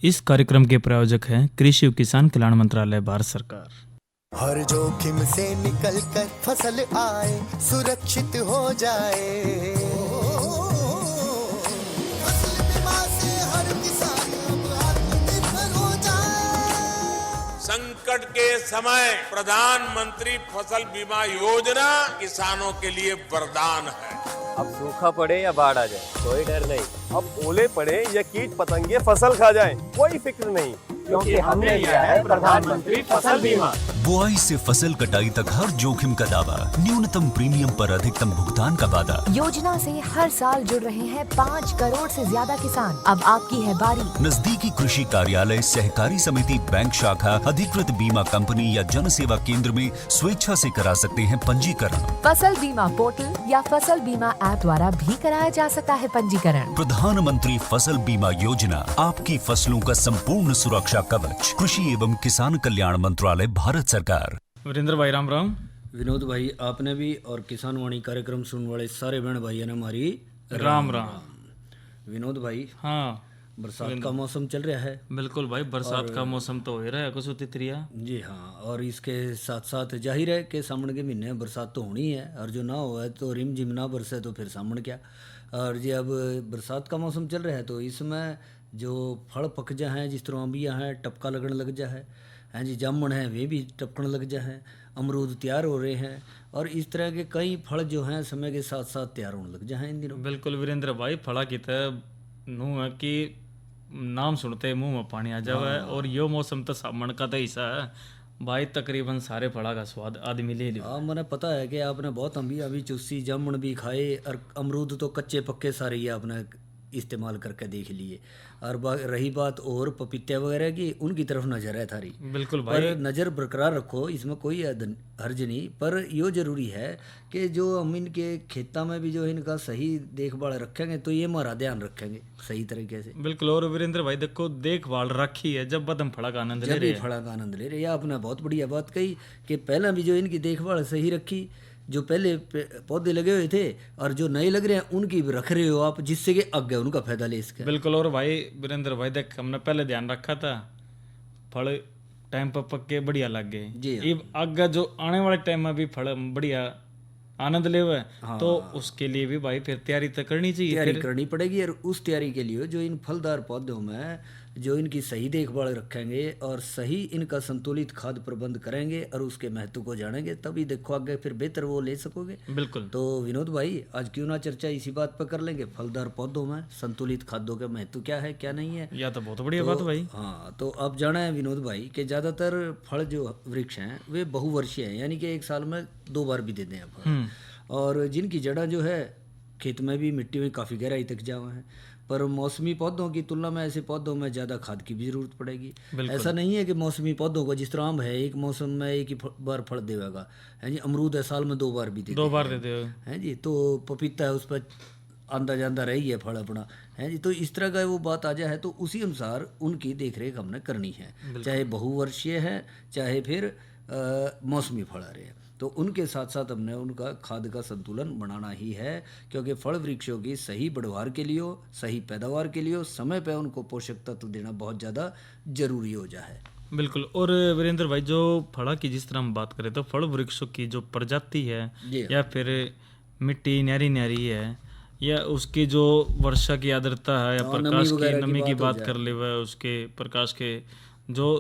इस कार्यक्रम के प्रायोजक हैं कृषि और किसान कल्याण मंत्रालय, भारत सरकार। हर जोखिम से निकल कर फसल आए, सुरक्षित हो जाए। फसल बीमा से हर किसान अब आत्मनिर्भर हो जाए। संकट के समय प्रधानमंत्री फसल बीमा योजना किसानों के लिए वरदान है। अब सूखा पड़े या बाढ़ आ जाए कोई डर नहीं, अब ओले पड़े या कीट पतंगे फसल खा जाए कोई फिक्र नहीं, क्योंकि हमने लिया है प्रधानमंत्री फसल बीमा। बुआई से फसल कटाई तक हर जोखिम का दावा, न्यूनतम प्रीमियम पर अधिकतम भुगतान का वादा। योजना से हर साल जुड़ रहे हैं 5 करोड़ से ज्यादा किसान। अब आपकी है बारी। नजदीकी कृषि कार्यालय, सहकारी समिति, बैंक शाखा, अधिकृत बीमा कंपनी या जन सेवा केंद्र में स्वेच्छा से करा सकते हैं पंजीकरण। फसल बीमा पोर्टल या फसल बीमा ऐप द्वारा भी कराया जा सकता है पंजीकरण। प्रधानमंत्री फसल बीमा योजना, आपकी फसलों का संपूर्ण सुरक्षा कवच। कृषि एवं किसान कल्याण मंत्रालय, भारत सरकार। वीरेंद्र भाई राम राम। विनोद भाई, आपने भी और किसान वाणी कार्यक्रम सुनने वाले सारे बहन भाई ने हमारी राम राम। विनोद भाई, हाँ, बरसात का मौसम चल रहा है। बिल्कुल भाई, बरसात का मौसम तो हो रहा है कुछ तितरिया। जी हाँ, और इसके साथ साथ जाहिर है कि सावन के महीने में बरसात तो होनी है, और जो ना हुआ है तो रिम झिम ना बरसे तो फिर सावन क्या। और जी अब बरसात का मौसम चल रहा है तो इसमें जो फल पक जा हैं, जिस तरह अम्बियाँ हैं टपका लगने लग जा है, हाँ जी, जामुन है वे भी टपकने लग जा है, अमरूद तैयार हो रहे हैं, और इस तरह के कई फल जो हैं समय के साथ साथ तैयार होने लग जा हैं इन दिनों। बिल्कुल वीरेंद्र भाई, फला की तरह नू है कि नाम सुनते ही मुंह में पानी आ जावे। और यो मौसम तो सावन का तो हिस्सा है भाई, तकरीबन सारे फला का स्वाद आदमी ले लियो। हाँ, मैंने पता है कि आपने बहुत अम्बियाँ भी चूसी, जामुन भी खाए, और अमरूद तो कच्चे पक्के सारे ही आपने इस्तेमाल करके देख लिए। और रही बात और पपीते वगैरह की, उनकी तरफ नज़र है थारी। बिल्कुल भाई, पर नज़र बरकरार रखो, इसमें कोई हर्ज नहीं, पर यो जरूरी है कि जो हम इनके खेता में भी जो इनका सही देखभाल रखेंगे तो ये हमारा ध्यान रखेंगे सही तरीके से। बिल्कुल। और वीरेंद्र भाई देखो, देखभाल रखी है जब बदम फड़ा का आनंद ले रहे हैं। फड़ा का आनंद ले रहे हैं। आपने बहुत बढ़िया बात कही कि पहले भी जो इनकी देखभाल सही रखी, जो पहले पौधे लगे हुए थे और जो नए लग रहे हैं उनकी भी रख रहे हो आप, जिससे कि आगे उनका फायदा ले इसका। बिल्कुल। और भाई वीरेंद्र भाई देख, हमने पहले ध्यान रखा था, फल टाइम पर पक के बढ़िया लग गए। जी हाँ। अब आगे जो आने वाले टाइम में भी फल बढ़िया आनंद ले हुए, हाँ। तो उसके लिए भी भाई फिर तैयारी तो करनी चाहिए, तैयारी करनी पड़ेगी। और उस तैयारी के लिए जो इन फलदार पौधों में जो इनकी सही देखभाल रखेंगे और सही इनका संतुलित खाद्य प्रबंध करेंगे और उसके महत्व को जानेंगे, तभी देखो आगे फिर बेहतर वो ले सकोगे। बिल्कुल। तो विनोद भाई, आज क्यों ना चर्चा इसी बात पर कर लेंगे, फलदार पौधों में संतुलित खाद्यों का महत्व क्या है क्या नहीं है। या तो बहुत बढ़िया बात भाई। हाँ, तो अब जाना है विनोद भाई कि ज़्यादातर फल जो वृक्ष हैं वे बहुवर्षीय हैं, यानी कि एक साल में 2 बार भी देते हैं फल, और जिनकी जड़ा जो है खेत में भी मिट्टी में काफ़ी गहराई तक जा हुआ है। पर मौसमी पौधों की तुलना में ऐसे पौधों में ज़्यादा खाद की भी जरूरत पड़ेगी। ऐसा नहीं है कि मौसमी पौधों को, जिस तरह आम है एक मौसम में एक ही बार फल देगा, है जी, अमरूद है साल में 2 बार भी दे 2 बार देते हो, है जी, तो पपीता है उस पर आंदा जांदा रही है फल अपना, है जी। तो इस तरह का वो बात आ जाए है तो उसी अनुसार उनकी देखरेख हमने करनी है, चाहे बहुवर्षीय है चाहे फिर मौसमी फल आ रहे हैं, तो उनके साथ साथ हमने उनका खाद का संतुलन बनाना ही है, क्योंकि फल वृक्षों की सही बढ़वार के लिए, सही पैदावार के लिए समय पर उनको पोषक तत्व देना बहुत ज़्यादा जरूरी हो जाए। बिल्कुल। और वीरेंद्र भाई, जो फड़ा की जिस तरह हम बात करें तो फल वृक्षों की जो प्रजाति है या फिर मिट्टी न्यारी न्यारी है, या उसकी जो वर्षा की आर्द्रता है, या प्रकाश की नमी की बात कर ले, वह उसके प्रकाश के जो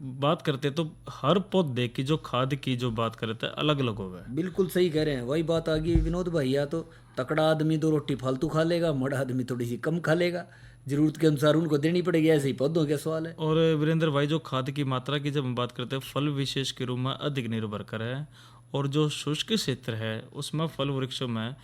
बात करते तो हर पौधे की जो खाद की जो बात करते हैं अलग अलग होगा। बिल्कुल सही कह रहे हैं, वही बात आ गई विनोद भाई। या तो तकड़ा आदमी 2 रोटी फालतू खा लेगा, मड़ा आदमी थोड़ी सी कम खा लेगा, जरूरत के अनुसार उनको देनी पड़ेगी। ऐसे ही पौधों का सवाल है। और वीरेंद्र भाई, जो खाद की मात्रा की जब हम बात करते हैं, फल विशेष के रूप में अधिक निर्भर करे, और जो शुष्क क्षेत्र है उसमें फल वृक्षों में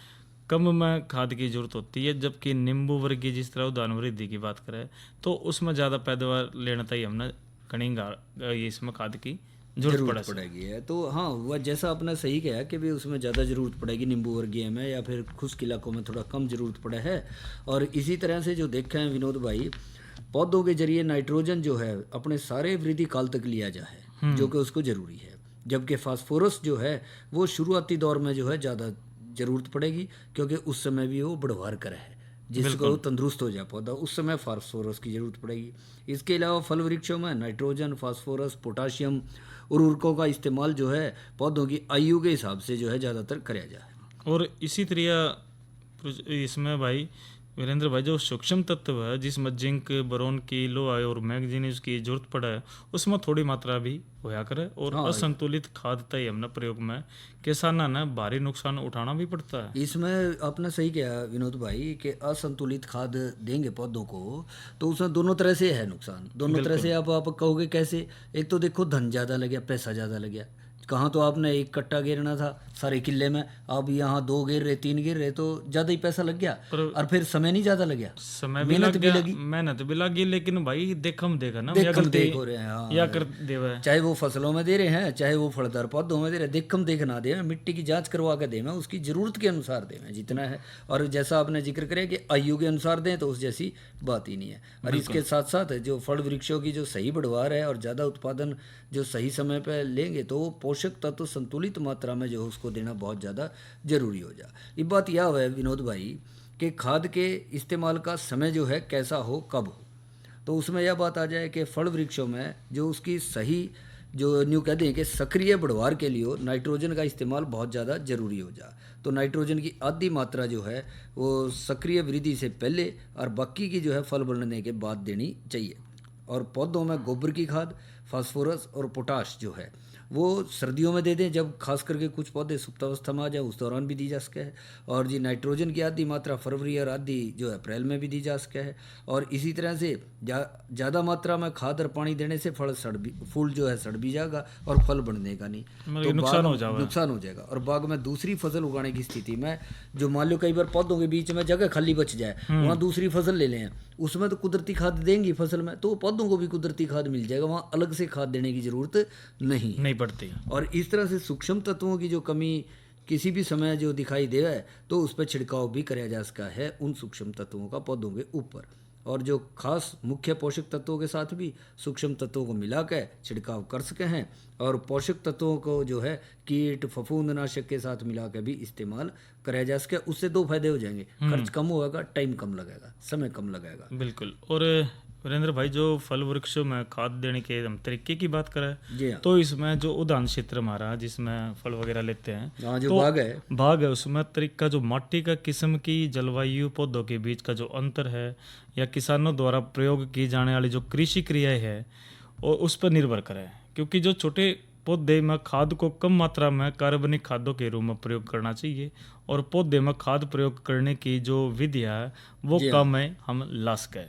कम में खाद की जरूरत होती है, जबकि नींबू वर्गीय जिस तरह उद्यान वृद्धि की बात करें तो उसमें ज़्यादा पैदावार लेना चाहिए हमने करेंगे, ये इसमें खाद की जरूरत पड़ेगी है। तो हाँ, वह जैसा आपने सही कहा कि भी उसमें ज़्यादा ज़रूरत पड़ेगी नींबू वर्गीय में, या फिर खुश्क इलाकों में थोड़ा कम ज़रूरत पड़े है। और इसी तरह से जो देखें विनोद भाई, पौधों के जरिए नाइट्रोजन जो है अपने सारे वृद्धि काल तक लिया जाए, जो कि उसको ज़रूरी है, जबकि फास्फोरस जो है वो शुरुआती दौर में जो है ज़्यादा ज़रूरत पड़ेगी, क्योंकि उस समय भी वो बढ़वार करे है, जिसको तंदुरुस्त हो जाए पौधा, उस समय फास्फोरस की जरूरत पड़ेगी। इसके अलावा फल वृक्षों में नाइट्रोजन, फास्फोरस, पोटाशियम उर्वरकों का इस्तेमाल जो है पौधों की आयु के हिसाब से जो है ज़्यादातर कराया जाए। और इसी तरह इसमें भाई वीरेंद्र भाई जो सूक्ष्म तत्व है जिसमें जिंक, बोरोन की, लोहा और मैग्नीज की जरूरत पड़ा है उसमें थोड़ी मात्रा भी होया करे। और असंतुलित खाद तय हमने प्रयोग में किसाना ने भारी नुकसान उठाना भी पड़ता है। इसमें आपने सही कहा विनोद भाई कि असंतुलित खाद देंगे पौधों को तो उसमें दोनों तरह से है नुकसान। दोनों तरह से आप कहोगे कैसे? एक तो देखो धन ज़्यादा लग गया, पैसा ज़्यादा लग गया। कहाँ तो आपने 1 कट्टा गिरना था सारे किले में, अब यहाँ 2 गिर रहे, 3 गिर रहे, तो ज़्यादा ही पैसा लग गया और फिर समय नहीं ज़्यादा लग गया, समय भी लग गया, मेहनत भी लगी, लेकिन भाई देखम देखा ना देख हो रहे हैं। हाँ, या कर देवे, चाहे वो फसलों में दे रहे हैं, चाहे वो फलदार पौधों में दे रहे हैं, देखम देख ना दे, मिट्टी की जांच करवा के दें, उसकी ज़रूरत के अनुसार दें जितना है। और जैसा आपने जिक्र करें कि आयु के अनुसार दें तो उस जैसी बात ही नहीं है। और इसके साथ साथ जो फल वृक्षों की जो सही बढ़वार है और ज़्यादा उत्पादन जो सही समय पर लेंगे तो वो पोषक तत्व संतुलित मात्रा में जो उसको देना बहुत ज़्यादा जरूरी हो जा। ये बात यह है विनोद भाई कि खाद के इस्तेमाल का समय जो है कैसा हो, कब हो, तो उसमें यह बात आ जाए कि फल वृक्षों में जो उसकी सही जो न्यू कहते हैं कि सक्रिय बढ़वार के लिए नाइट्रोजन का इस्तेमाल बहुत ज़्यादा जरूरी हो जा। तो नाइट्रोजन की आधी मात्रा जो है वो सक्रिय वृद्धि से पहले और बाकी की जो है फल बनने के बाद देनी चाहिए। और पौधों में गोबर की खाद, फास्फोरस और पोटाश जो है वो सर्दियों में दे दें, जब खास करके कुछ पौधे सुप्तावस्था में आ जाए उस दौरान भी दी जा सके है। और जी नाइट्रोजन की आधी मात्रा फरवरी और आधी जो अप्रैल में भी दी जा सके है। और इसी तरह से ज़्यादा मात्रा में खाद और पानी देने से फूल जो है सड़ भी जाएगा और फल बनने का नहीं, तो नुकसान हो जाएगा। और बाग में दूसरी फसल उगाने की स्थिति में जो मान लो कई बार पौधों के बीच में जगह खाली बच जाए, वहाँ दूसरी फसल ले लें, उसमें तो कुदरती खाद देंगी फसल में, तो पौधों को भी कुदरती खाद मिल जाएगा, वहाँ अलग से खाद देने की जरूरत नहीं पड़ती। और इस तरह से सूक्ष्म तत्वों की जो कमी किसी भी समय जो दिखाई दे है तो उस पर छिड़काव भी किया जा सकता है उन सूक्ष्म तत्वों का पौधों के ऊपर। और जो खास मुख्य पोषक तत्वों के साथ भी सूक्ष्म तत्वों को मिला के छिड़काव कर सके हैं। और पोषक तत्वों को जो है कीट फफूंदनाशक के साथ मिला के भी इस्तेमाल कराया जा सके। उससे 2 फायदे हो जाएंगे, खर्च कम होगा, टाइम कम लगेगा, समय कम लगेगा। बिल्कुल। और वीरेंद्र भाई जो फल वृक्षों में खाद देने के हम तरीके की बात करें तो इसमें जो उद्यान क्षेत्र हमारा जिसमें फल वगैरह लेते हैं जो तो भाग है उसमें तरीका जो माटी का किस्म की, जलवायु, पौधों के बीच का जो अंतर है या किसानों द्वारा प्रयोग की जाने वाली जो कृषि क्रियाएं है और उस पर निर्भर करे। क्योंकि जो छोटे पौधे में खाद को कम मात्रा में कार्बनिक खादों के रूप में प्रयोग करना चाहिए और पौधे में खाद प्रयोग करने की जो विधियाँ है वो कम है, हम ला सके।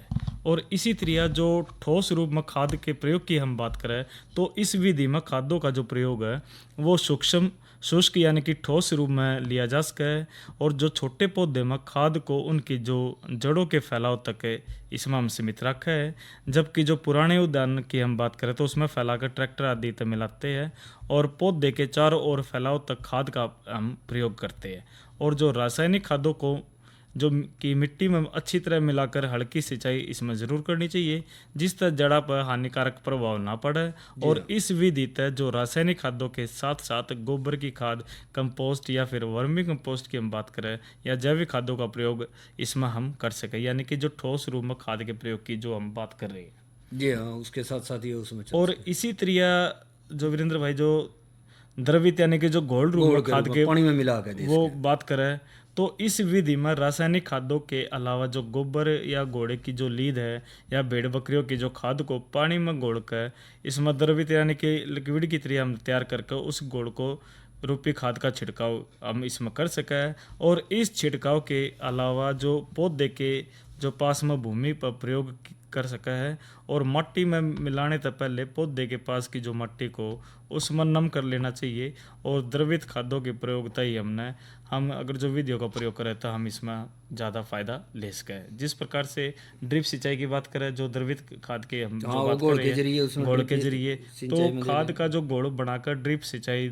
और इसी तरह जो ठोस रूप में खाद के प्रयोग की हम बात करें तो इस विधि में खादों का जो प्रयोग है वो सूक्ष्म शुष्क यानी कि ठोस रूप में लिया जा सके। और जो छोटे पौधे में खाद को उनकी जो जड़ों के फैलाव तक इसमें हम सीमित रखा है, जबकि जो पुराने उद्यान की हम बात करें तो उसमें फैलाकर ट्रैक्टर आदि तक मिलाते हैं और पौधे के चारों ओर फैलाव तक खाद का हम प्रयोग करते हैं। और जो रासायनिक खादों को जो कि मिट्टी में अच्छी तरह मिलाकर हल्की सिंचाई इसमें ज़रूर करनी चाहिए जिससे जड़ा पर हानिकारक प्रभाव ना पड़े। और इस विधि तक जो रासायनिक खादों के साथ साथ गोबर की खाद, कंपोस्ट या फिर वर्मी कंपोस्ट की हम बात करें या जैविक खादों का प्रयोग इसमें हम कर सकें, यानी कि जो ठोस रूप में खाद के प्रयोग की जो हम बात कर रहे हैं। जी हाँ, उसके साथ साथ ये उसमें और इसी तरह जो वीरेंद्र भाई जो द्रवित यानी कि जो घोल रूप में खाद के पानी में मिला के वो बात करें तो इस विधि में रासायनिक खादों के अलावा जो गोबर या घोड़े की जो लीद है या भेड़ बकरियों की जो खाद को पानी में घोलकर इसमें द्रवित यानी कि लिक्विड की तरह हम तैयार करके उस घोल को रूपी खाद का छिड़काव हम इसमें कर सकें। और इस छिड़काव के अलावा जो पौधे के जो पास में भूमि पर प्रयोग कर सका है और मिट्टी में मिलाने से पहले पौधे के पास की जो मिट्टी को उसमें नम कर लेना चाहिए। और द्रवित खादों के प्रयोग तय हम अगर जो विधियों का प्रयोग करें तो हम इसमें ज़्यादा फायदा ले सकें। जिस प्रकार से ड्रिप सिंचाई की बात करें, जो द्रवित खाद के हम जो बात कर रहे हैं घोल के जरिए, तो खाद का जो घोल बनाकर ड्रिप सिंचाई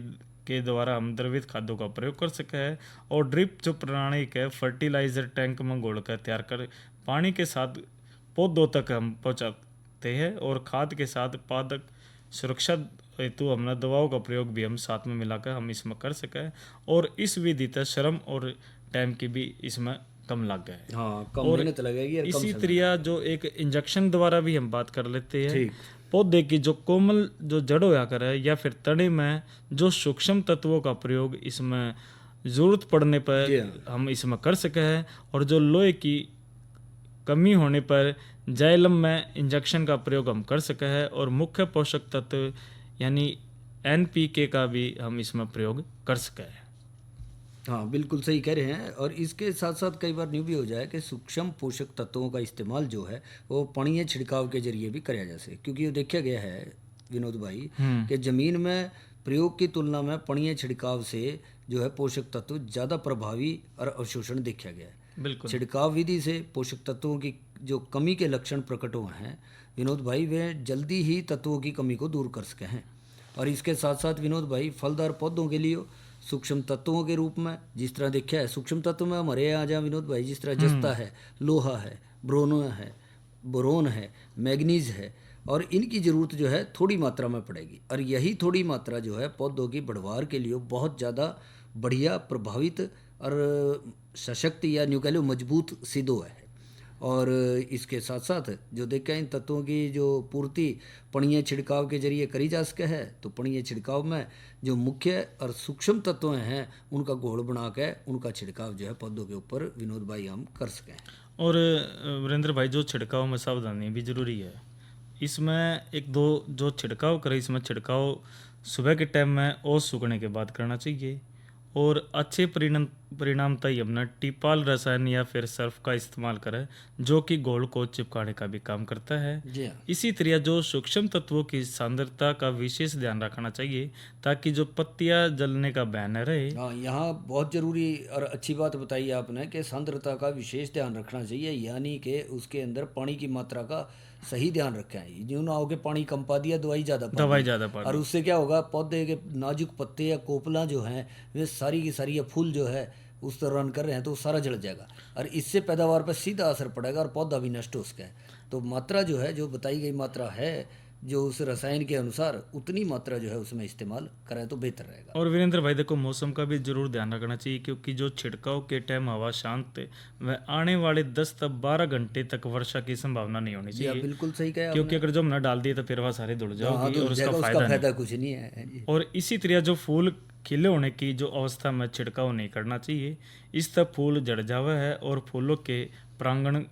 के द्वारा हम द्रवित खादों का प्रयोग कर सके हैं। और ड्रिप जो प्रणाली के फर्टिलाइजर टैंक में घोलकर तैयार कर पानी के साथ पौधों तक हम पहुँचाते हैं। और खाद के साथ पादप सुरक्षा हेतु हमने दवाओं का प्रयोग भी हम साथ में मिलाकर हम इसमें कर सकें। और इस विधि तक श्रम और टाइम की भी इसमें कम लग गया है। हाँ, कम और मेहनत लगेगी और कम इसी समय। तरह जो एक इंजेक्शन द्वारा भी हम बात कर लेते हैं, ठीक। पौधे की जो कोमल जो जड़ होया करे या फिर तने में जो सूक्ष्म तत्वों का प्रयोग इसमें जरूरत पड़ने पर हम इसमें कर सके हैं, और जो लोहे की कमी होने पर जाइलम में इंजेक्शन का प्रयोग हम कर सके हैं, और मुख्य पोषक तत्व यानी NPK का भी हम इसमें प्रयोग कर सके हैं। हाँ, बिल्कुल सही कह रहे हैं। और इसके साथ साथ कई बार यूँ भी हो जाए कि सूक्ष्म पोषक तत्वों का इस्तेमाल जो है वो पानीय छिड़काव के जरिए भी कराया जा सके, क्योंकि ये देखा गया है विनोद भाई कि ज़मीन में प्रयोग की तुलना में पानीय छिड़काव से जो है पोषक तत्व ज़्यादा प्रभावी और अवशोषण देखा गया है। बिल्कुल। छिड़काव विधि से पोषक तत्वों की जो कमी के लक्षण प्रकट हुए हैं विनोद भाई, वे जल्दी ही तत्वों की कमी को दूर कर सके हैं। और इसके साथ साथ विनोद भाई फलदार पौधों के लिए सूक्ष्म तत्वों के रूप में जिस तरह देखा है, सूक्ष्म तत्व में हमारे यहाँ जहाँ विनोद भाई जिस तरह जस्ता है, लोहा है, बोरोन है, मैग्नीज है, और इनकी ज़रूरत जो है थोड़ी मात्रा में पड़ेगी। और यही थोड़ी मात्रा जो है पौधों की बढ़वार के लिए बहुत ज़्यादा बढ़िया, प्रभावित और सशक्त या न्यू कह लो मजबूत सिद्ध हुआ है। और इसके साथ साथ जो देखा इन तत्वों की जो पूर्ति पणीय छिड़काव के जरिए करी जा सके है, तो पणीय छिड़काव में जो मुख्य और सूक्ष्म तत्व हैं उनका घोल बना के उनका छिड़काव जो है पौधों के ऊपर विनोद भाई हम कर सकें। और वीरेंद्र भाई जो छिड़काव में सावधानी भी जरूरी है। इसमें एक दो जो छिड़काव करे, इसमें छिड़काव सुबह के टाइम में ओस सूखने के बाद करना चाहिए, और अच्छे परिणाम तय हमने टिपाल रसायन या फिर सर्फ का इस्तेमाल करें, जो कि घोल को चिपकाने का भी काम करता है। जी हाँ। इसी तरह जो सूक्ष्म तत्वों की सांद्रता का विशेष ध्यान रखना चाहिए ताकि जो पत्तियां जलने का भय न रहे। हाँ, यहाँ बहुत ज़रूरी और अच्छी बात बताई आपने कि सांद्रता का विशेष ध्यान रखना चाहिए, यानी कि उसके अंदर पानी की मात्रा का सही ध्यान रखें। यूँ ना हो कि पानी कम पा दिया, दवाई ज़्यादा पा दी। और उससे क्या होगा, पौधे के नाजुक पत्ते या कोपला जो हैं वे सारी की सारी, या फूल जो है उस तरह रन कर रहे हैं तो सारा जल जाएगा, और इससे पैदावार पर सीधा असर पड़ेगा और पौधा भी नष्ट हो सके। तो मात्रा जो है, जो बताई गई मात्रा है जो उस रसायन के अनुसार, उतनी मात्रा जो है उसमें इस्तेमाल करें तो बेहतर रहेगा। और वीरेंद्र भाई देखो, मौसम का भी जरूर ध्यान रखना चाहिए, क्योंकि जो छिड़काव के टाइम हवा शांत व आने वाले 10 से 12 घंटे तक वर्षा की संभावना नहीं होनी चाहिए। बिल्कुल सही कहा, क्योंकि अगर जो हमने डाल दिए तो फिर वह सारे धुल जाओगी और उसका फायदा कुछ नहीं है। और इसी तरह जो फूल खिले होने की जो अवस्था में छिड़काव नहीं करना चाहिए, इस तरह फूल झड़ जावे है और फूलों के प्रांगण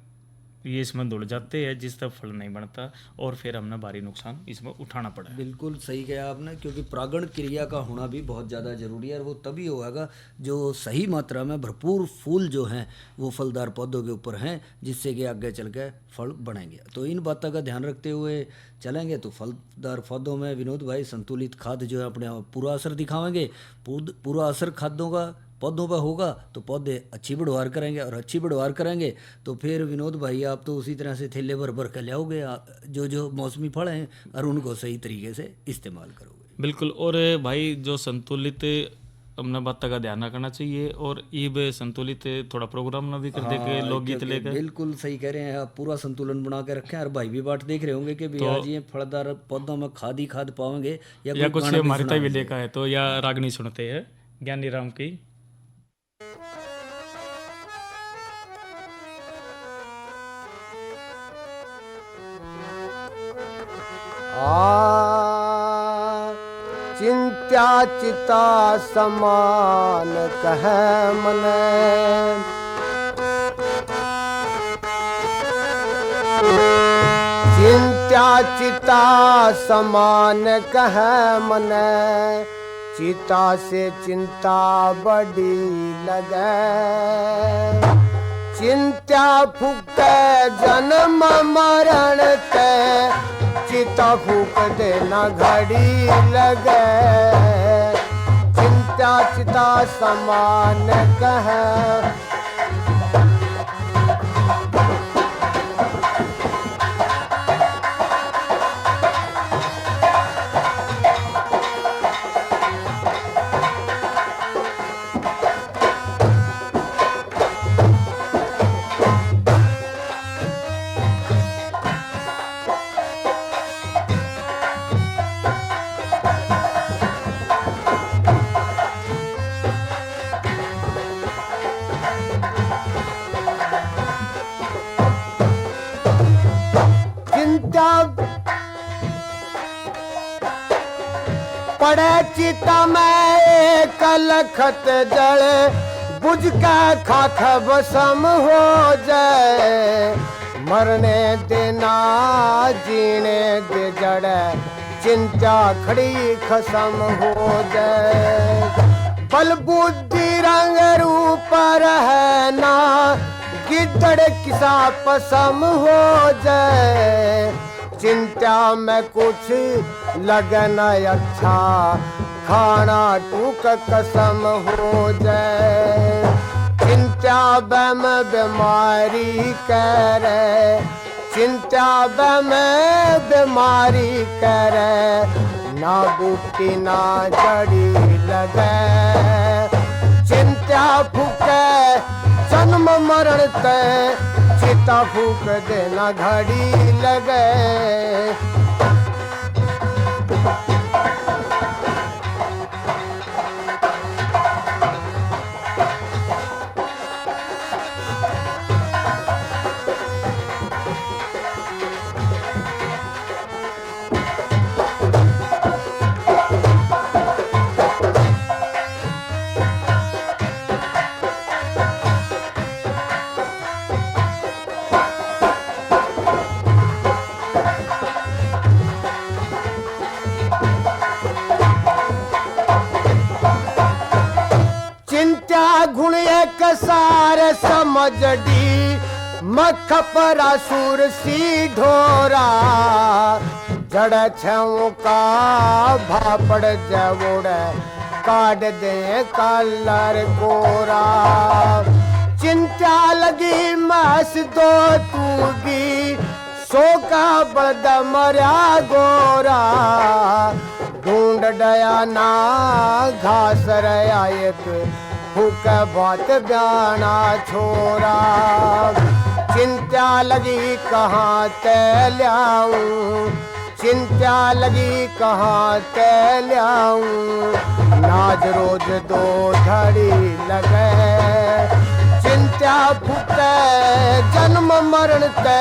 ये इसमें धुल जाते हैं, जिस तरह फल नहीं बनता और फिर हमने भारी नुकसान इसमें उठाना पड़ा है। बिल्कुल सही कहा आपने, क्योंकि परागण क्रिया का होना भी बहुत ज़्यादा ज़रूरी है, और वो तभी होगा जो सही मात्रा में भरपूर फूल जो हैं वो फलदार पौधों के ऊपर हैं, जिससे कि आगे चल के फल बढ़ेंगे। तो इन बातों का ध्यान रखते हुए चलेंगे तो फलदार पौधों में विनोद भाई संतुलित खाद जो है अपने पूरा असर दिखाएंगे। पूरा असर खादों का पौधों पर होगा तो पौधे अच्छी बढ़वार करेंगे, और अच्छी बढ़वार करेंगे तो फिर विनोद भाई आप तो उसी तरह से थैले भर भर कर लाओगे जो मौसमी फल हैं, और उनको सही तरीके से इस्तेमाल करोगे। बिल्कुल। और भाई जो संतुलित हमने बात का ध्यान रखना चाहिए, और ये संतुलित थोड़ा प्रोग्राम ना भी कर दे के लोकगीत लेकर। बिल्कुल सही कह रहे हैं आप, पूरा संतुलन बना के रखें। और भाई भी बात देख रहे होंगे कि भी आज ये फलदार पौधों में खाद ही खाद पाओगे या कुछ हमारे तय भी लेकर है तो, या रागनी सुनते हैं ज्ञानी राम की। चिंत्या चिता समान कह मन, चिंत्या चिता समान कह मन, चिता से चिंता बड़ी लगे, चिंत्या फूके जन्म मरण ते, चिता फूक देना घड़ी लगे, चिंता चिता समान कहे। चिंता पड़े चिता में एक लखत जले बुझ के खाक बसम हो जाए मरने देना जीने दे जड़े चिंता खड़ी खसम हो जाए बल बुद्धि रंग रूप है ना गिद्दड़ किसा पसम हो जाए चिंता में कुछ लगना अच्छा खाना टूक कसम हो जाए चिंता बम बीमारी करे चिंता बम बीमारी करे ना बूटी ना जड़ी लगे चिंता फूके जन्म मरण ते चिता फूक देना घड़ी लगे गुण एक सार समझडी मख परा सुर सी ढोरा जड़ छऊ का भापड़ जवोड़ काट दे कलर कोरा चिंता लगी मस दो तूगी सो का बद मरा गोरा ढूंढ डया ना घास रयायत फूक बात ब्याना छोरा चिंता लगी कहाँ ते ल्याऊं चिंता लगी कहाँ ते ल्याऊं नाज रोज दो धड़ी लगे चिंता फूके जन्म मरण ते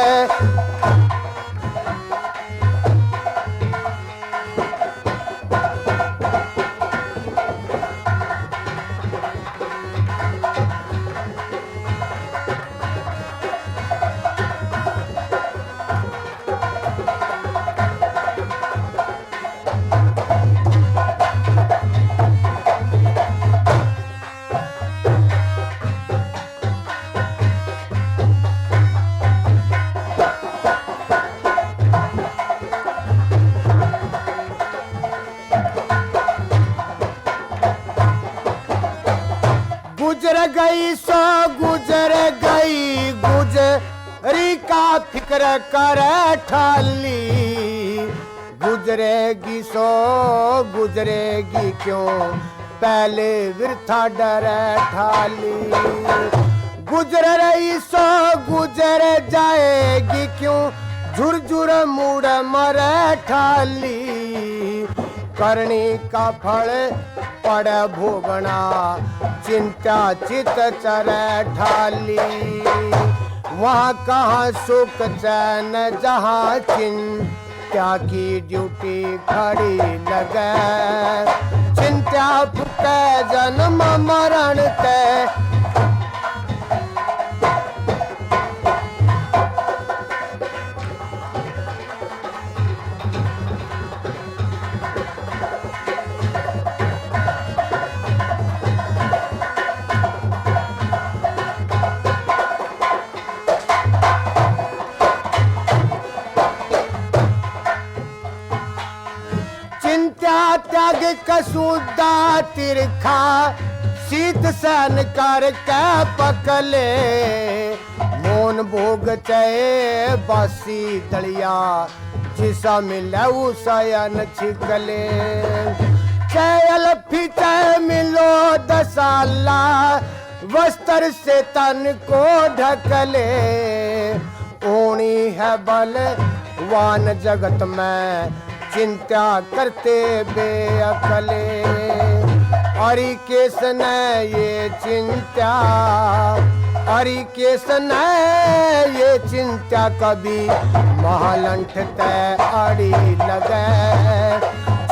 गुजर गई सो गुजर गई गुजरी का फिक्र करे ठाली गुजरेगी सो गुजरेगी क्यों पहले विरथा डरे ठाली गुजर रही सो गुजर जाएगी क्यों झुरझुर मुड़ मरे ठाली करनी का फल पड़ भोगना चिंता चित चरे ठाली वहाँ कहाँ सुख चैन जहाँ चिंता की ड्यूटी खड़ी लगे चिंता फुके जन्म मरण ते त्याग कसूदा तिरखा शीत सहन कर के पकले मोन भोग चए बासी दलिया जिसा मिले उसयन छिकले चयल फिचे मिलो दसाला वस्त्र से तन को ढकले ओणी है बल वान जगत में चिंता करते बेअकले और किसने ये चिंता अरि केसन ये चिंता कभी महालंठ तय अड़ी लगे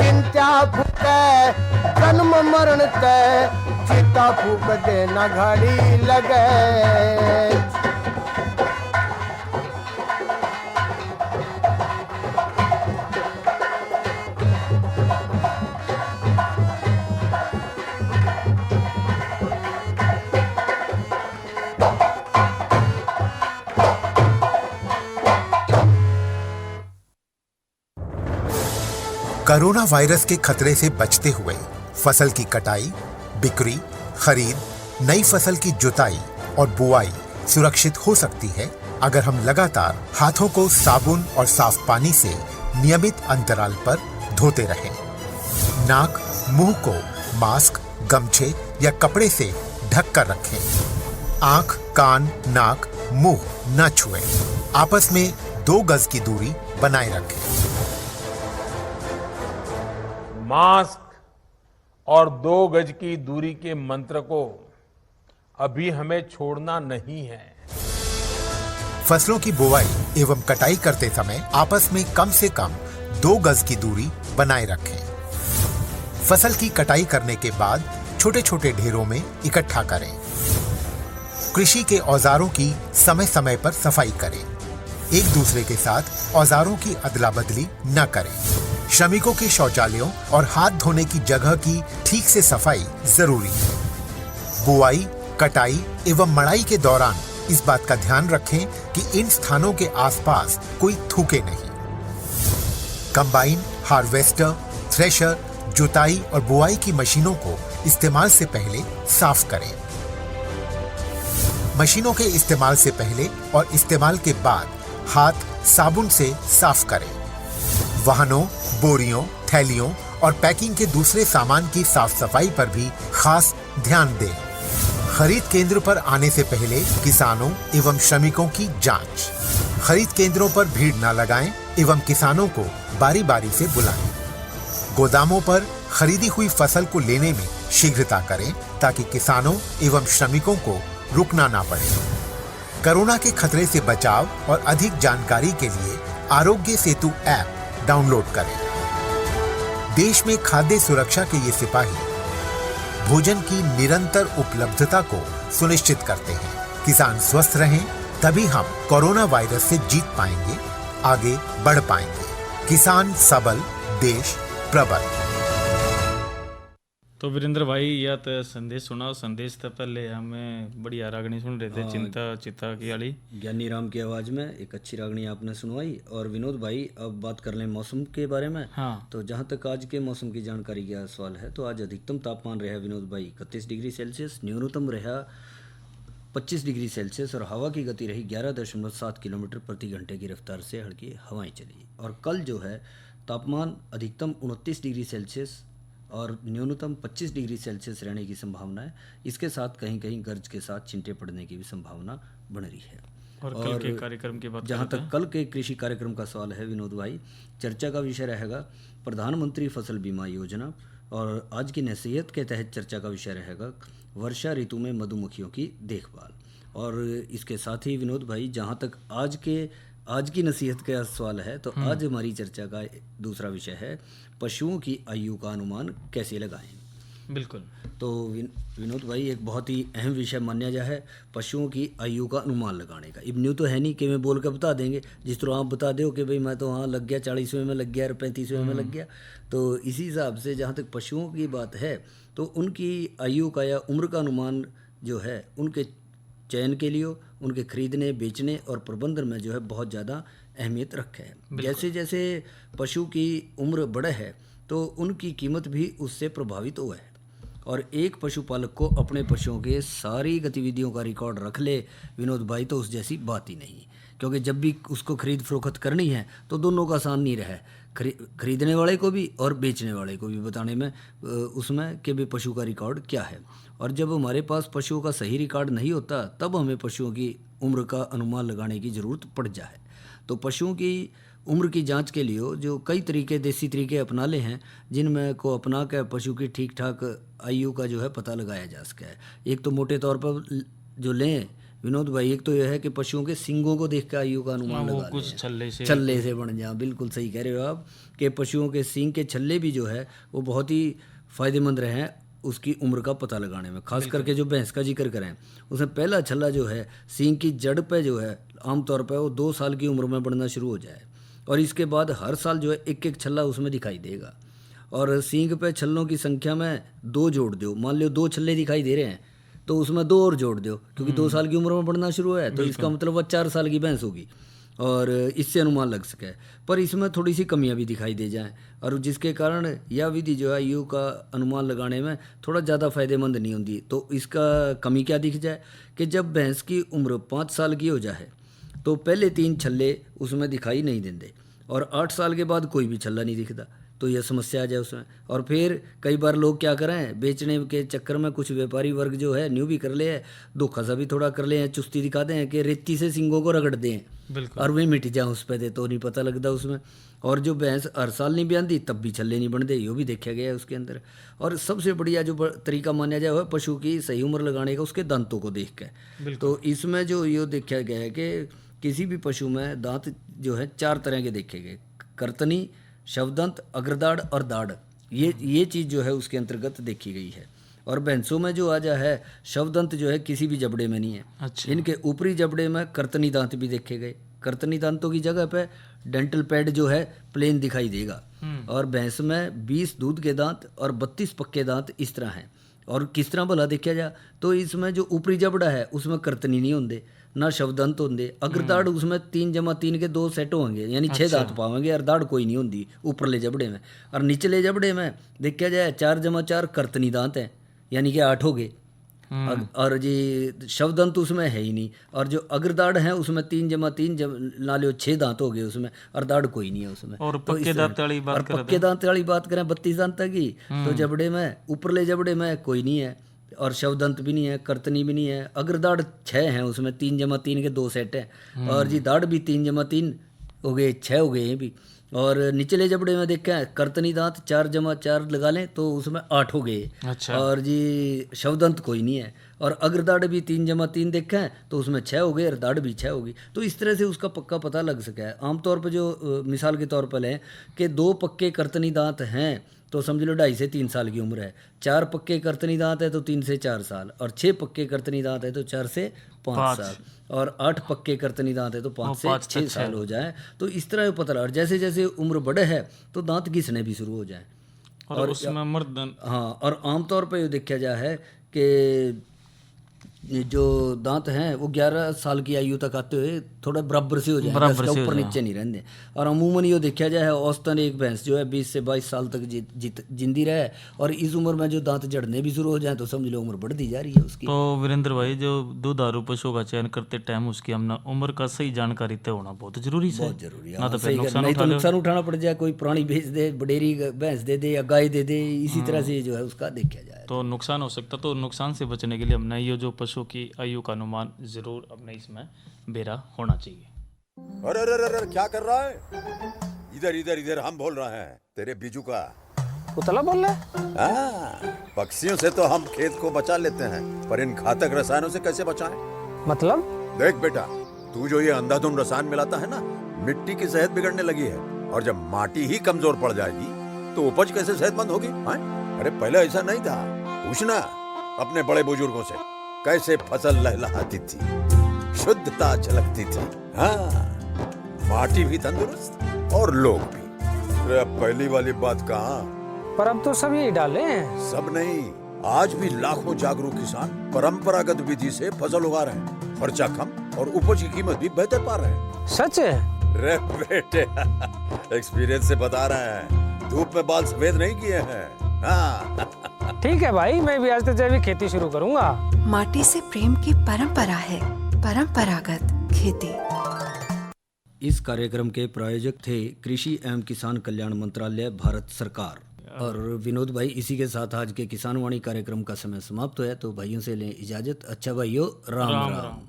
चिंता फूके जन्म मरण तय चिता फूक देना घड़ी लगे कोरोना वायरस के खतरे से बचते हुए फसल की कटाई, बिक्री, खरीद, नई फसल की जुताई और बुआई सुरक्षित हो सकती है अगर हम लगातार हाथों को साबुन और साफ पानी से नियमित अंतराल पर धोते रहें। नाक, मुंह को मास्क, गमछे या कपड़े से ढक कर रखें। आंख, कान, नाक, मुंह न छुएं। आपस में 2 गज की दूरी बनाए रखें। मास्क और 2 गज की दूरी के मंत्र को अभी हमें छोड़ना नहीं है। फसलों की बुवाई एवं कटाई करते समय आपस में कम से कम 2 गज की दूरी बनाए रखें। फसल की कटाई करने के बाद छोटे छोटे ढेरों में इकट्ठा करें। कृषि के औजारों की समय समय पर सफाई करें। एक दूसरे के साथ औजारों की अदला बदली न करें। श्रमिकों के शौचालयों और हाथ धोने की जगह की ठीक से सफाई जरूरी है। बुआई, कटाई एवं मड़ाई के दौरान इस बात का ध्यान रखें कि इन स्थानों के आसपास कोई थूके नहीं। कंबाइन, हार्वेस्टर, थ्रेशर, जुताई और बुआई की मशीनों को इस्तेमाल से पहले साफ करें। मशीनों के इस्तेमाल से पहले और इस्तेमाल के बाद हाथ साबुन से साफ करें। वाहनों, बोरियों, थैलियों और पैकिंग के दूसरे सामान की साफ सफाई पर भी खास ध्यान दें। खरीद केंद्र पर आने से पहले किसानों एवं श्रमिकों की जांच। खरीद केंद्रों पर भीड़ न लगाएं एवं किसानों को बारी बारी से बुलाएं। गोदामों पर खरीदी हुई फसल को लेने में शीघ्रता करें ताकि किसानों एवं श्रमिकों को रुकना ना पड़े। कोरोना के खतरे से बचाव और अधिक जानकारी के लिए आरोग्य सेतु ऐप डाउनलोड करें। देश में खाद्य सुरक्षा के ये सिपाही भोजन की निरंतर उपलब्धता को सुनिश्चित करते हैं। किसान स्वस्थ रहें तभी हम कोरोना वायरस से जीत पाएंगे, आगे बढ़ पाएंगे। किसान सबल, देश प्रबल। तो वीरेंद्र भाई या तो संदेश सुनाओ। संदेश तो पहले हमें बढ़िया रागनी सुन रहे थे, चिंता चिता की वाली ज्ञानी राम की आवाज़ में एक अच्छी रागनी आपने सुनवाई। और विनोद भाई अब बात कर लें मौसम के बारे में। हाँ। तो जहाँ तक आज के मौसम की जानकारी का सवाल है तो आज अधिकतम तापमान रहा विनोद भाई 31 डिग्री सेल्सियस, न्यूनतम रहा 25 डिग्री सेल्सियस और हवा की गति रही 11.7 किलोमीटर प्रति घंटे की रफ्तार से हल्की हवाएं चली। और कल जो है तापमान अधिकतम 29 डिग्री सेल्सियस और न्यूनतम 25 डिग्री सेल्सियस रहने की संभावना है। इसके साथ कहीं कहीं गरज के साथ छिंटे पड़ने की भी संभावना बन रही है। और कल के कार्यक्रम की बात जहाँ तक कल के कृषि कार्यक्रम का सवाल है विनोद भाई, चर्चा का विषय रहेगा प्रधानमंत्री फसल बीमा योजना। और आज की नसीहत के तहत चर्चा का विषय रहेगा वर्षा ऋतु में मधुमक्खियों की देखभाल। और इसके साथ ही विनोद भाई जहाँ तक आज की नसीहत का सवाल है तो आज हमारी चर्चा का दूसरा विषय है पशुओं की आयु का अनुमान कैसे लगाएं। बिल्कुल। तो विनोद भाई एक बहुत ही अहम विषय माना जा है पशुओं की आयु का अनुमान लगाने का। अब न्यू तो है नहीं कि मैं बोल कर बता देंगे, जिस तरह आप बता दो कि भाई मैं तो हाँ लग गया 40वें में लग गया और 35वें में लग गया। तो इसी हिसाब से जहाँ तक पशुओं की बात है तो उनकी आयु का या उम्र का अनुमान जो है उनके चयन के लिए, उनके खरीदने, बेचने और प्रबंधन में जो है बहुत ज़्यादा अहमियत रखे है। जैसे जैसे पशु की उम्र बढ़े है तो उनकी कीमत भी उससे प्रभावित हुआ है। और एक पशुपालक को अपने पशुओं के सारी गतिविधियों का रिकॉर्ड रख ले विनोद भाई तो उस जैसी बात ही नहीं, क्योंकि जब भी उसको खरीद फरोख्त करनी है तो दोनों का आसान नहीं रहा है, खरीदने वाले को भी और बेचने वाले को भी बताने में उसमें कि भी पशु का रिकॉर्ड क्या है। और जब हमारे पास पशुओं का सही रिकॉर्ड नहीं होता तब हमें पशुओं की उम्र का अनुमान लगाने की ज़रूरत पड़ जाए। तो पशुओं की उम्र की जांच के लिए जो कई तरीके देसी तरीके अपना ले हैं जिनमें को अपना कर पशु की ठीक ठाक आयु का जो है पता लगाया जा सके। एक तो मोटे तौर पर जो लें विनोद भाई, एक तो यह है कि पशुओं के सींगों को देख के आयु का अनुमान वो लगा कुछ लें। छल्ले से बन जाए, बिल्कुल सही कह रहे हो आप कि पशुओं के सींग के छल्ले भी जो है वो बहुत ही फायदेमंद रहे हैं उसकी उम्र का पता लगाने में। खास करके जो भैंस का जिक्र करें उसमें पहला छल्ला जो है सींग की जड़ पे जो है आमतौर पर वो 2 साल की उम्र में बढ़ना शुरू हो जाए और इसके बाद हर साल जो है एक एक छल्ला उसमें दिखाई देगा। और सींग पे छल्लों की संख्या में 2 जोड़ दो, मान लो 2 छल्ले दिखाई दे रहे हैं तो उसमें 2 और जोड़ दो, क्योंकि 2 साल की उम्र में बढ़ना शुरू है तो इसका मतलब वह 4 साल की भैंस होगी और इससे अनुमान लग सके। पर इसमें थोड़ी सी कमियां भी दिखाई दे जाएं और जिसके कारण यह विधि जो है आयु का अनुमान लगाने में थोड़ा ज़्यादा फायदेमंद नहीं होती। तो इसका कमी क्या दिख जाए कि जब भैंस की उम्र 5 साल की हो जाए तो पहले 3 छल्ले उसमें दिखाई नहीं देते और 8 साल के बाद कोई भी छल्ला नहीं दिखता, तो यह समस्या आ जाए उसमें। और फिर कई बार लोग क्या करें, बेचने के चक्कर में कुछ व्यापारी वर्ग जो है न्यू भी कर ले है, धोखा सा भी थोड़ा कर ले हैं, चुस्ती दिखा दें कि रेती से सिंगों को रगड़ दें और वे मिट जाए उस पर, तो नहीं पता लगता उसमें। और जो भैंस हर साल नहीं ब्याती तब भी छल्ले नहीं बनते, ये भी देखा गया है उसके अंदर। और सबसे बढ़िया जो तरीका माना जाए वह पशु की सही उम्र लगाने का उसके दांतों को देख के। तो इसमें जो ये देखा गया है कि किसी भी पशु में दांत जो है 4 तरह के देखे गए, कर्तनी, शवदंत, अग्रदाढ़ और दाढ़, ये चीज़ जो है उसके अंतर्गत देखी गई है। और भैंसों में जो आजा है शवदंत जो है किसी भी जबड़े में नहीं है। अच्छा। इनके ऊपरी जबड़े में कर्तनी दांत भी देखे गए, कर्तनी दांतों की जगह पे डेंटल पैड जो है प्लेन दिखाई देगा। और भैंस में 20 दूध के दांत और 32 पक्के दांत इस तरह हैं। और किस तरह भला देखा जाए तो इसमें जो ऊपरी जबड़ा है उसमें कर्तनी नहीं होंगे, ना शवदंत होंगे। अग्रदाढ़ उसमें 3+3 के 2 सेट होंगे, यानी 6 दांत पावेंगे और दाढ़ कोई नहीं होंगी ऊपरले जबड़े में। और निचले जबड़े में देखा जाए 4+4 कर्तनी दांत हैं, यानी कि 8 हो गए। और जी शवदंत उसमें है ही नहीं। और जो अग्रदाढ़ है उसमें 3+3 नाले 6 दांत हो गए उसमें, और दाढ़ कोई नहीं है उसमें। और तो पक्के दांत वाली बात करें 32 दांत की, तो जबड़े में ऊपरले जबड़े में कोई नहीं है और शवदंत भी नहीं है, कर्तनी भी नहीं है। अग्रदाढ़ 6 हैं, उसमें 3+3 के 2 सेट हैं। और जी दाढ़ भी 3+3 हो गए, 6 हो गए हैं भी। और निचले जबड़े में देखा कर्तनी दांत 4+4 लगा लें तो उसमें 8 हो गए। अच्छा। और जी शवदंत कोई नहीं है। और अग्रदाढ़ भी 3+3 देखा है तो उसमें 6 हो गए और दाढ़ भी 6 होगी। तो इस तरह से उसका पक्का पता लग सका है। आमतौर पर जो मिसाल के तौर पर लें कि 2 पक्के कर्तनी दांत हैं तो समझ लो 2.5 से 3 साल की उम्र है। 4 पक्के कर्तनी दांत है तो 3 से 4 साल। और 6 पक्के कर्तनी दांत है तो 4 से 5 साल। और 8 पक्के कर्तनी दांत है तो 5 से 6 साल हो जाए। तो इस तरह पता लगा। और जैसे जैसे उम्र बढ़े है तो दांत घिसने भी शुरू हो जाए। और उसमें मर्द हाँ, और आमतौर पर ये देखा जाए है कि जो दांत हैं वो 11 साल की आयु तक आते हुए थोड़ा बराबर से हो जाए, ऊपर नीचे नहीं रहते। और अमूमन ये देखा जाए औसतन एक भैंस जो है 20 से 22 साल तक जिंदी रहे। और इस उम्र में जो दांत जड़ने भी शुरू हो जाए तो समझ लो उम्र बढ़ती जा रही है उसकी। तो वीरेंद्र भाई, जो दुधारू पशुओं का चयन करते टाइम उसकी हमने उम्र का सही जानकारी तय होना बहुत जरूरी है। बहुत जरूरी है, नहीं तो नुकसान उठाना पड़ जाए, कोई प्राणी बेच दे, बडेरी भैंस दे दे या गाय दे दे, इसी तरह से जो है उसका देखा जाए तो नुकसान हो सकता। तो नुकसान से बचने के लिए हमने ये जो पशु की आयु का अनुमान जरूर अपने इसमें बेरा होना चाहिए। अरे अरे अरे क्या कर रहा है? इधर इधर इधर हम बोल रहे हैं तेरे बीजू का। उतला बोल रहा है? पक्षियों से तो हम खेत को बचा लेते हैं, पर इन घातक रसायनों से कैसे बचाएं? मतलब? देख बेटा, तू जो ये अंधाधुंध रसायन मिलाता है ना, मिट्टी की सेहत बिगड़ने लगी है। और जब माटी ही कमजोर पड़ जाएगी तो उपज कैसे सेहतमंद होगी? अरे पहले ऐसा नहीं था। पूछना अपने बड़े बुजुर्गों से, कैसे फसल लहलहाती थी, शुद्धता झलकती थी। हाँ, माटी भी तंदुरुस्त और लोग भी। अरे पहली वाली बात कहाँ? पर अब तो सब यही डाले हैं। सब नहीं, आज भी लाखों जागरूक किसान परंपरागत विधि से फसल उगा रहे हैं। खर्चा कम और उपज की कीमत भी बेहतर पा रहे हैं। सच है? रे बेटे, एक्सपीरियंस से बता रहे हैं, धूप में बाल सफेद नहीं किए हैं। हाँ। ठीक है भाई, मैं भी आज से जैविक खेती शुरू करूंगा। माटी से प्रेम की परंपरा है, परंपरागत खेती। इस कार्यक्रम के प्रायोजक थे कृषि एवं किसान कल्याण मंत्रालय, भारत सरकार। और विनोद भाई, इसी के साथ आज के किसान वाणी कार्यक्रम का समय समाप्त हुआ। तो भाइयों से लें इजाजत। अच्छा भाइयों, राम राम।